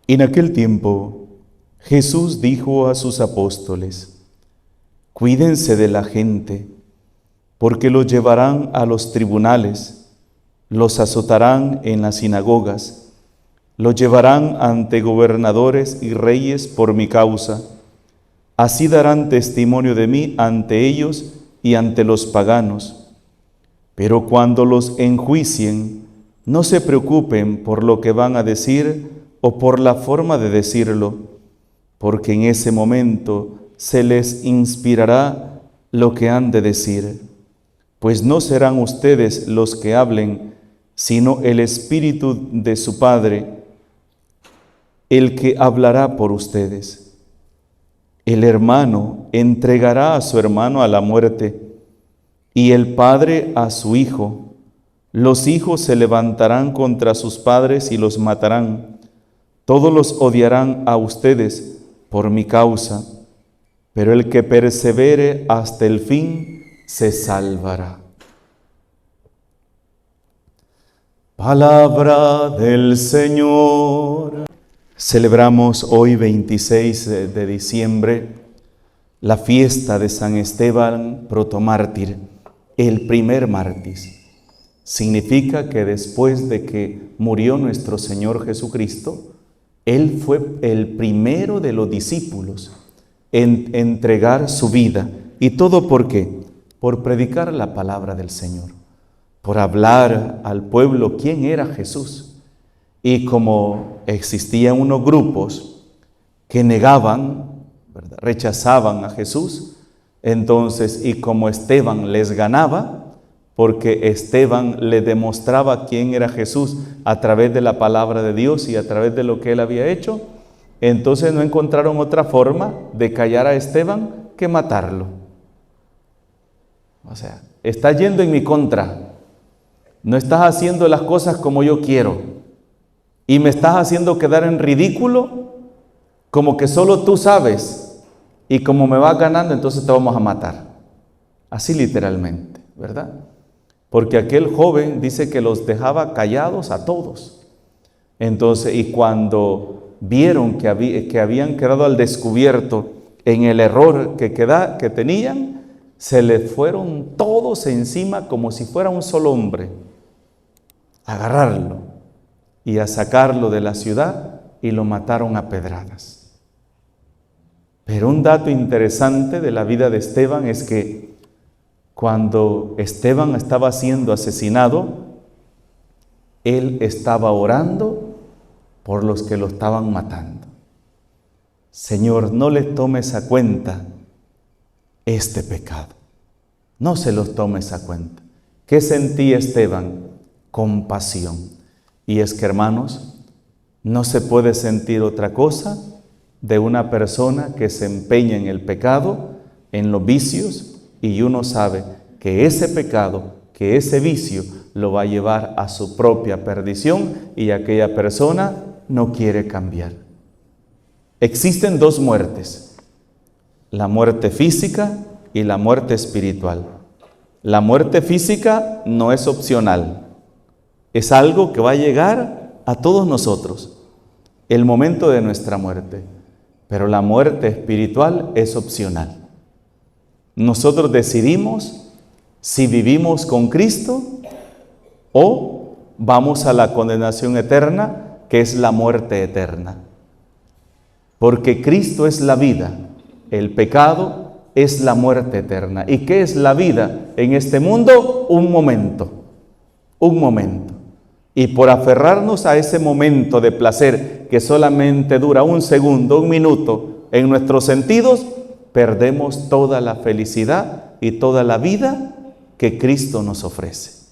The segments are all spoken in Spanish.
En aquel tiempo, Jesús dijo a sus apóstoles: Cuídense de la gente, porque los llevarán a los tribunales, los azotarán en las sinagogas, los llevarán ante gobernadores y reyes por mi causa. Así darán testimonio de mí ante ellos y ante los paganos. Pero cuando los enjuicien, no se preocupen por lo que van a decir o por la forma de decirlo, porque en ese momento se les inspirará lo que han de decir, pues no serán ustedes los que hablen, sino el Espíritu de su Padre, el que hablará por ustedes. El hermano entregará a su hermano a la muerte, y el padre a su hijo. Los hijos se levantarán contra sus padres y los matarán. Todos los odiarán a ustedes por mi causa, pero el que persevere hasta el fin se salvará. Palabra del Señor. Celebramos hoy, 26 de diciembre, la fiesta de San Esteban protomártir, el primer mártir. Significa que después de que murió nuestro Señor Jesucristo, Él fue el primero de los discípulos en entregar su vida. ¿Y todo por qué? Por predicar la palabra del Señor, por hablar al pueblo quién era Jesús. Y como existían unos grupos que negaban, ¿verdad?, rechazaban a Jesús, entonces, y como Esteban les ganaba, porque Esteban le demostraba quién era Jesús a través de la palabra de Dios y a través de lo que él había hecho, entonces no encontraron otra forma de callar a Esteban que matarlo. O sea, estás yendo en mi contra, no estás haciendo las cosas como yo quiero, y me estás haciendo quedar en ridículo, como que solo tú sabes, y como me vas ganando, entonces te vamos a matar. Así literalmente, ¿verdad? Porque aquel joven dice que los dejaba callados a todos. Entonces, y cuando vieron que habían quedado al descubierto en el error que tenían, se les fueron todos encima como si fuera un solo hombre, a agarrarlo y a sacarlo de la ciudad, y lo mataron a pedradas. Pero un dato interesante de la vida de Esteban es que cuando Esteban estaba siendo asesinado, él estaba orando por los que lo estaban matando. Señor, no le tomes a cuenta este pecado. No se los tomes a cuenta. ¿Qué sentía Esteban? Compasión. Y es que, hermanos, no se puede sentir otra cosa de una persona que se empeña en el pecado, en los vicios, y uno sabe que ese pecado, que ese vicio lo va a llevar a su propia perdición, y aquella persona no quiere cambiar. Existen dos muertes: la muerte física y la muerte espiritual. La muerte física no es opcional. Es algo que va a llegar a todos nosotros, el momento de nuestra muerte. Pero la muerte espiritual es opcional. Nosotros decidimos si vivimos con Cristo o vamos a la condenación eterna, que es la muerte eterna. Porque Cristo es la vida, el pecado es la muerte eterna. ¿Y qué es la vida en este mundo? Un momento. Y por aferrarnos a ese momento de placer que solamente dura un segundo, un minuto en nuestros sentidos, perdemos toda la felicidad y toda la vida que Cristo nos ofrece.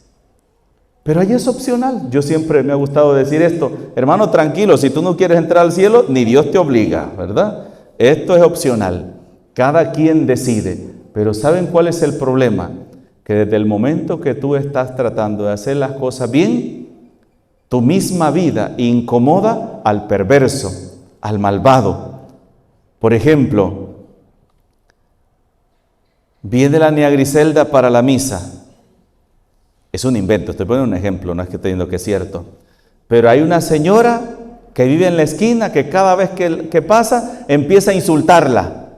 Pero ahí es opcional. Yo siempre me ha gustado decir esto: hermano, tranquilo, si tú no quieres entrar al cielo, ni Dios te obliga, ¿verdad? Esto es opcional. Cada quien decide. Pero ¿saben cuál es el problema? Que desde el momento que tú estás tratando de hacer las cosas bien, tu misma vida incomoda al perverso, al malvado. Por ejemplo, viene la niña Griselda para la misa. Es un invento, estoy poniendo un ejemplo, no es que estoy diciendo que es cierto. Pero hay una señora que vive en la esquina, que cada vez que pasa empieza a insultarla.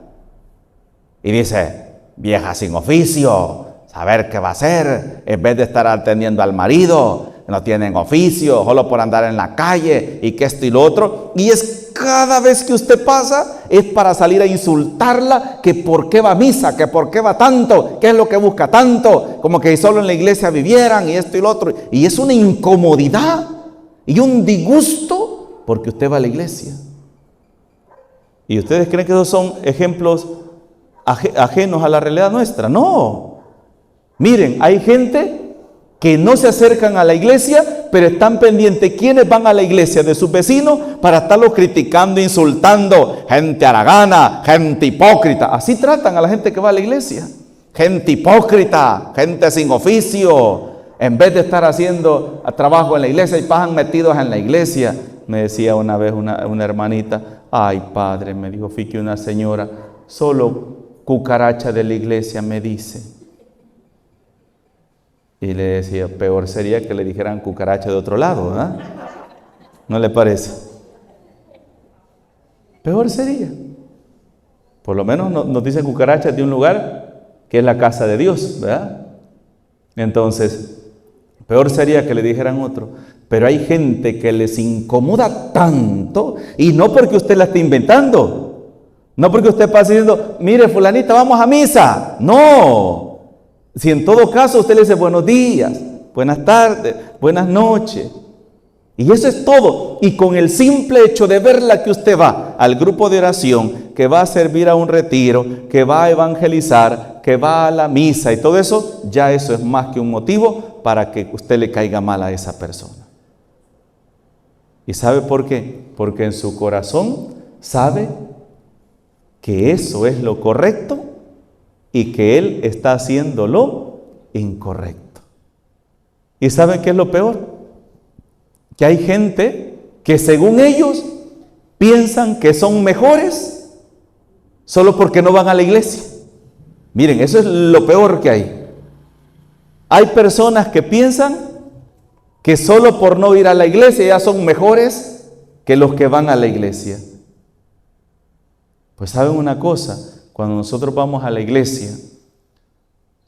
Y dice, vieja sin oficio, saber qué va a hacer, en vez de estar atendiendo al marido, no tienen oficio, solo por andar en la calle, y que esto y lo otro. Y es cada vez que usted pasa, es para salir a insultarla, que por qué va a misa, que por qué va tanto, qué es lo que busca tanto, como que solo en la iglesia vivieran, y esto y lo otro. Y es una incomodidad y un disgusto, porque usted va a la iglesia. ¿Y ustedes creen que esos son ejemplos ajenos a la realidad nuestra? No. Miren, hay gente que no se acercan a la iglesia, pero están pendientes quiénes van a la iglesia de sus vecinos para estarlos criticando, insultando. Gente haragana, gente hipócrita. Así tratan a la gente que va a la iglesia. Gente hipócrita, gente sin oficio. En vez de estar haciendo trabajo en la iglesia y pasan metidos en la iglesia. Me decía una vez una hermanita, ay padre, me dijo, fui que una señora, solo cucaracha de la iglesia me dice. Y le decía, peor sería que le dijeran cucaracha de otro lado, ¿verdad? ¿No le parece? Peor sería. Por lo menos nos dicen cucarachas de un lugar que es la casa de Dios, ¿verdad? Entonces, peor sería que le dijeran otro. Pero hay gente que les incomoda tanto, y no porque usted la esté inventando, no porque usted pase diciendo, mire fulanita, vamos a misa. No. Si en todo caso usted le dice buenos días, buenas tardes, buenas noches. Y eso es todo. Y con el simple hecho de verla que usted va al grupo de oración, que va a servir a un retiro, que va a evangelizar, que va a la misa y todo eso, ya eso es más que un motivo para que usted le caiga mal a esa persona. ¿Y sabe por qué? Porque en su corazón sabe que eso es lo correcto y que él está haciendo lo incorrecto. ¿Y saben qué es lo peor? Que hay gente que según ellos piensan que son mejores solo porque no van a la iglesia. Miren, eso es lo peor que hay. Hay personas que piensan que solo por no ir a la iglesia ya son mejores que los que van a la iglesia. Pues saben una cosa, cuando nosotros vamos a la iglesia,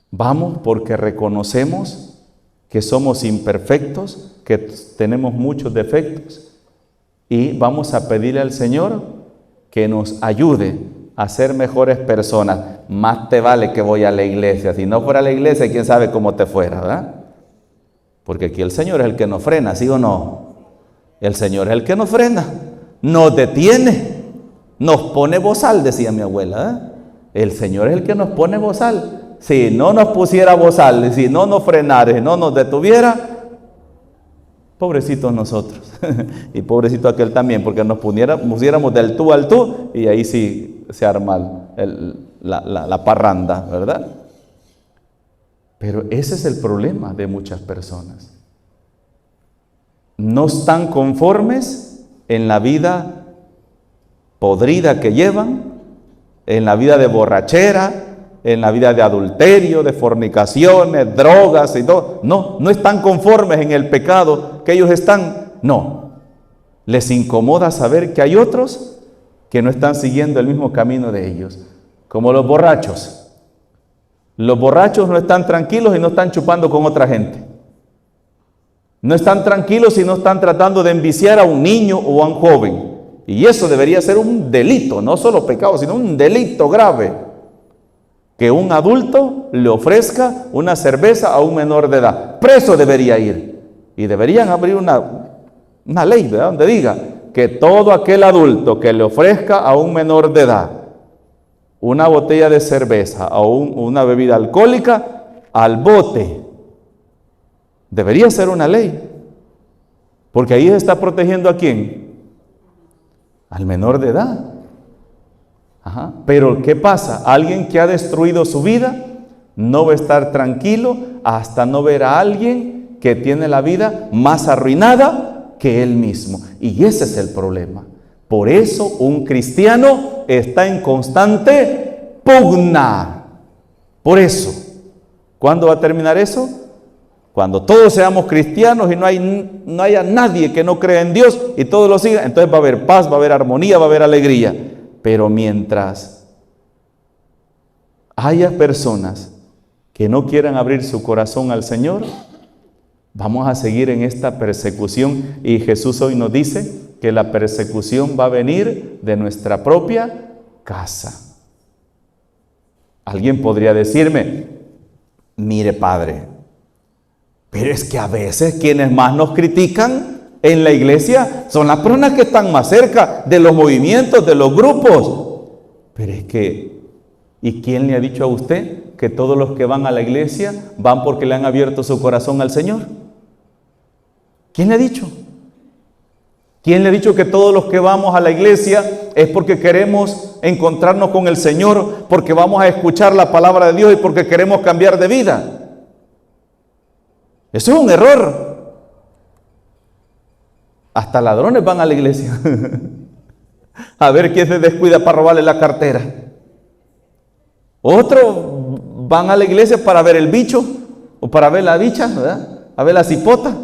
vamos porque reconocemos que somos imperfectos, que tenemos muchos defectos, y vamos a pedirle al Señor que nos ayude a ser mejores personas. Más te vale que voy a la iglesia. Si no fuera a la iglesia, quién sabe cómo te fuera, ¿verdad? Porque aquí el Señor es el que nos frena, ¿sí o no? El Señor es el que nos frena, nos detiene, nos pone bozal, decía mi abuela, ¿eh? El Señor es el que nos pone bozal. Si no nos pusiera bozal, si no nos frenara, si no nos detuviera, pobrecitos nosotros y pobrecito aquel también, porque nos pusiéramos del tú al tú y ahí sí se arma la parranda, ¿verdad? Pero ese es el problema de muchas personas. No están conformes en la vida podrida que llevan, en la vida de borrachera, en la vida de adulterio, de fornicaciones, drogas y todo. No están conformes en el pecado que ellos están. No. Les incomoda saber que hay otros que no están siguiendo el mismo camino de ellos. Como los borrachos. Los borrachos no están tranquilos y no están chupando con otra gente. No están tranquilos y no están tratando de enviciar a un niño o a un joven. Y eso debería ser un delito, no solo pecado, sino un delito grave. Que un adulto le ofrezca una cerveza a un menor de edad. Preso debería ir. Y deberían abrir una ley, ¿verdad?, donde diga que todo aquel adulto que le ofrezca a un menor de edad una botella de cerveza o una bebida alcohólica, al bote. Debería ser una ley. Porque ahí se está protegiendo ¿a quién? Al menor de edad. Ajá. Pero ¿qué pasa? Alguien que ha destruido su vida no va a estar tranquilo hasta no ver a alguien que tiene la vida más arruinada que él mismo. Y ese es el problema. Por eso un cristiano está en constante pugna. Por eso. ¿Cuándo va a terminar eso? Cuando todos seamos cristianos y no haya nadie que no crea en Dios y todos lo sigan, entonces va a haber paz, va a haber armonía, va a haber alegría. Pero mientras haya personas que no quieran abrir su corazón al Señor, vamos a seguir en esta persecución. Y Jesús hoy nos dice que la persecución va a venir de nuestra propia casa. Alguien podría decirme, mire padre, pero es que a veces quienes más nos critican en la iglesia son las personas que están más cerca de los movimientos, de los grupos. Pero es que, ¿y quién le ha dicho a usted que todos los que van a la iglesia van porque le han abierto su corazón al Señor? ¿Quién le ha dicho? ¿Quién le ha dicho que todos los que vamos a la iglesia es porque queremos encontrarnos con el Señor, porque vamos a escuchar la palabra de Dios y porque queremos cambiar de vida? Eso es un error. Hasta ladrones van a la iglesia a ver quién se descuida para robarle la cartera. Otros van a la iglesia para ver el bicho o para ver la bicha, ¿verdad? A ver la cipota.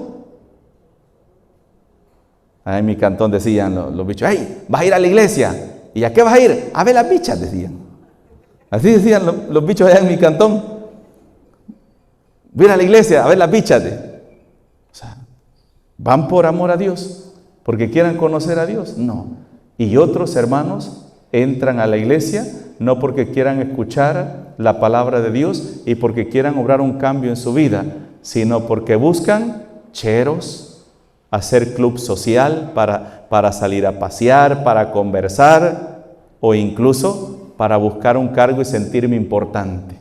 Ahí en mi cantón decían los bichos, ¡ay, vas a ir a la iglesia! ¿Y a qué vas a ir? A ver las bichas, decían. Así decían los bichos allá en mi cantón. Voy a ir a la iglesia a ver las bichas. O sea, ¿van por amor a Dios? ¿Porque quieran conocer a Dios? No. Y otros hermanos entran a la iglesia no porque quieran escuchar la palabra de Dios y porque quieran obrar un cambio en su vida, sino porque buscan cheros, hacer club social para salir a pasear, para conversar o incluso para buscar un cargo y sentirme importante.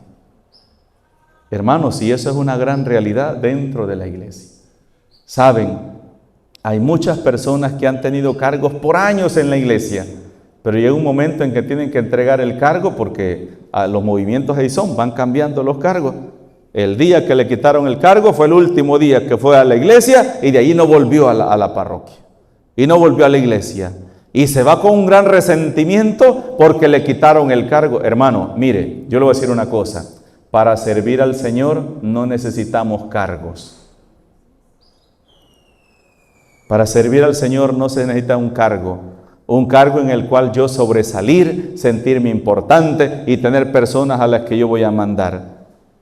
Hermanos, y eso es una gran realidad dentro de la iglesia. Saben, hay muchas personas que han tenido cargos por años en la iglesia, pero llega un momento en que tienen que entregar el cargo porque a los movimientos ahí van cambiando los cargos. El día que le quitaron el cargo fue el último día que fue a la iglesia y de allí no volvió a la parroquia. Y no volvió a la iglesia. Y se va con un gran resentimiento porque le quitaron el cargo. Hermano, mire, yo le voy a decir una cosa. Para servir al Señor no necesitamos cargos. Para servir al Señor no se necesita un cargo en el cual yo sobresalir, sentirme importante y tener personas a las que yo voy a mandar.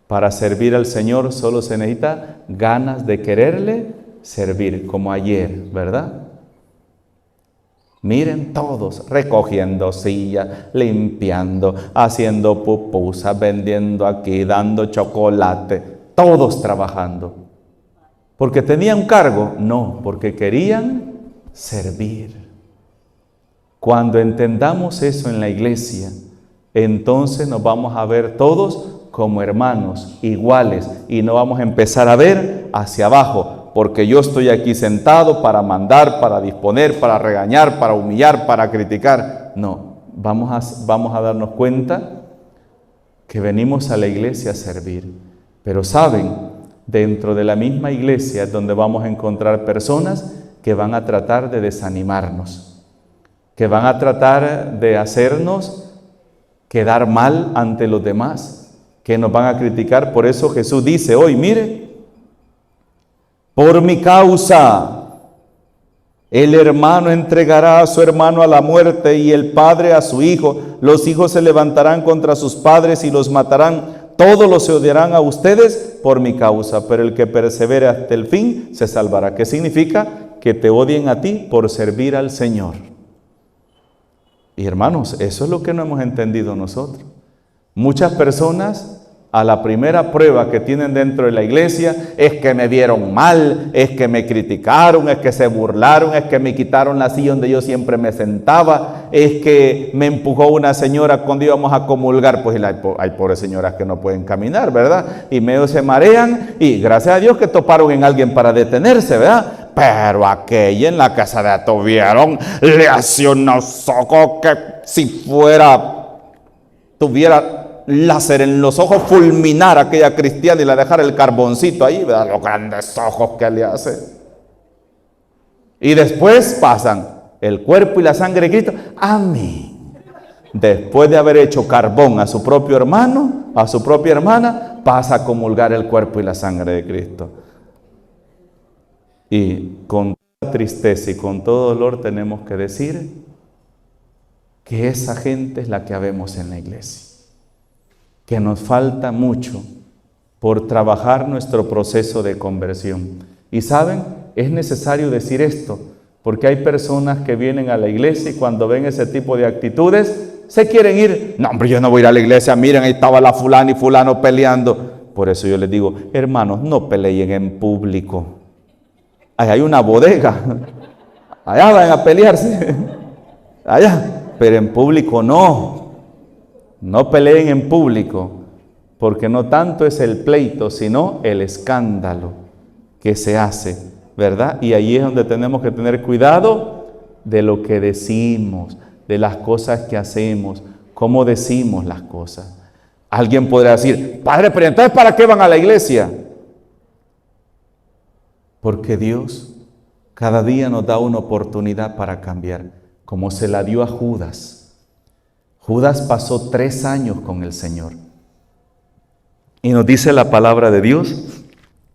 Para servir al Señor solo se necesita ganas de quererle servir, como ayer, ¿verdad? Miren todos recogiendo sillas, limpiando, haciendo pupusas, vendiendo aquí, dando chocolate, todos trabajando. ¿Porque tenían un cargo? No, porque querían servir. Cuando entendamos eso en la iglesia, entonces nos vamos a ver todos como hermanos, iguales, y no vamos a empezar a ver hacia abajo, porque yo estoy aquí sentado para mandar, para disponer, para regañar, para humillar, para criticar. No, vamos a darnos cuenta que venimos a la iglesia a servir. Pero saben, dentro de la misma iglesia es donde vamos a encontrar personas que van a tratar de desanimarnos, que van a tratar de hacernos quedar mal ante los demás, que nos van a criticar. Por eso Jesús dice hoy, mire, por mi causa el hermano entregará a su hermano a la muerte y el padre a su hijo. Los hijos se levantarán contra sus padres y los matarán. Todos los odiarán a ustedes por mi causa, pero el que persevere hasta el fin se salvará. ¿Qué significa? Que te odien a ti por servir al Señor. Y hermanos, eso es lo que no hemos entendido nosotros. Muchas personas a la primera prueba que tienen dentro de la iglesia es que me vieron mal, es que me criticaron, es que se burlaron, es que me quitaron la silla donde yo siempre me sentaba, es que me empujó una señora cuando íbamos a comulgar. Pues hay pobres señoras que no pueden caminar, ¿verdad? Y medio se marean y gracias a Dios que toparon en alguien para detenerse, ¿verdad? Pero aquella en la casa de tuvieron, le hacía unos ojos que si tuviera láser en los ojos, fulminar a aquella cristiana y la dejar el carboncito ahí, ¿verdad? Los grandes ojos que le hace. Y después pasan el cuerpo y la sangre de Cristo. Amén. Después de haber hecho carbón a su propio hermano, a su propia hermana, pasa a comulgar el cuerpo y la sangre de Cristo. Y con toda tristeza y con todo dolor tenemos que decir que esa gente es la que habemos en la iglesia, que nos falta mucho por trabajar nuestro proceso de conversión. Y saben, es necesario decir esto, porque hay personas que vienen a la iglesia y cuando ven ese tipo de actitudes, se quieren ir. No, hombre, yo no voy a ir a la iglesia, miren, ahí estaba la fulana y fulano peleando. Por eso yo les digo, hermanos, no peleen en público. Ahí hay una bodega, allá van a pelearse, allá, pero en público no peleen en público, porque no tanto es el pleito, sino el escándalo que se hace, ¿verdad? Y ahí es donde tenemos que tener cuidado de lo que decimos, de las cosas que hacemos, cómo decimos las cosas. Alguien podrá decir, padre, pero entonces ¿para qué van a la iglesia? Porque Dios cada día nos da una oportunidad para cambiar, como se la dio a Judas. Judas pasó 3 años con el Señor. Y nos dice la palabra de Dios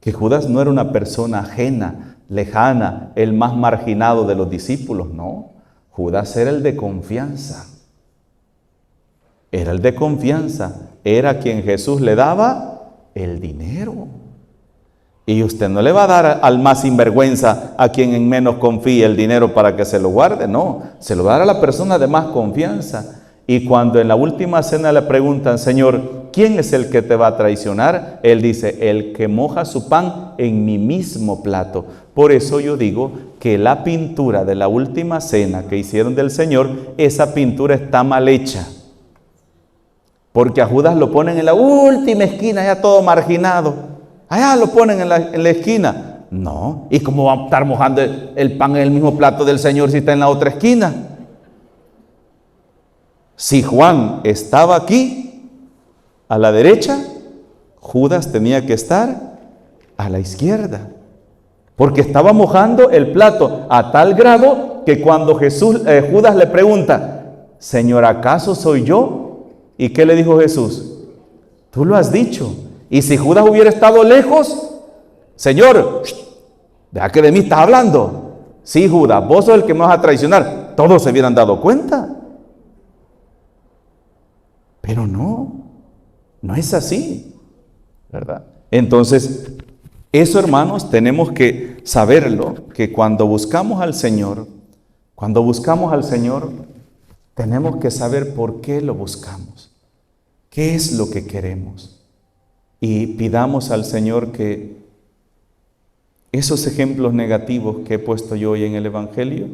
que Judas no era una persona ajena, lejana, el más marginado de los discípulos, no. Judas era el de confianza. Era el de confianza. Era quien Jesús le daba el dinero. Y usted no le va a dar al más sinvergüenza, a quien en menos confía, el dinero para que se lo guarde, no. Se lo va a dar a la persona de más confianza. Y cuando en la última cena le preguntan, Señor, ¿quién es el que te va a traicionar? Él dice, el que moja su pan en mi mismo plato. Por eso yo digo que la pintura de la última cena que hicieron del Señor, esa pintura está mal hecha. Porque a Judas lo ponen en la última esquina, ya todo marginado. Allá lo ponen en la esquina. No, ¿y cómo va a estar mojando el pan en el mismo plato del Señor si está en la otra esquina? Si Juan estaba aquí, a la derecha, Judas tenía que estar a la izquierda. Porque estaba mojando el plato a tal grado que cuando Judas le pregunta, Señor, ¿acaso soy yo? ¿Y qué le dijo Jesús? Tú lo has dicho. Y si Judas hubiera estado lejos, Señor, vea que de mí estás hablando. Sí, Judas, vos sos el que me vas a traicionar. Todos se hubieran dado cuenta. Pero no es así, ¿verdad? Entonces, eso, hermanos, tenemos que saberlo, que cuando buscamos al Señor, tenemos que saber por qué lo buscamos, qué es lo que queremos. Y pidamos al Señor que esos ejemplos negativos que he puesto yo hoy en el Evangelio,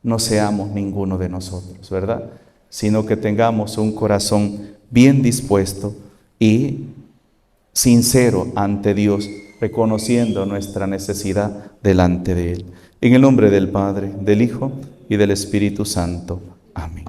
no seamos ninguno de nosotros, ¿verdad? Sino que tengamos un corazón bien dispuesto y sincero ante Dios, reconociendo nuestra necesidad delante de Él. En el nombre del Padre, del Hijo y del Espíritu Santo. Amén.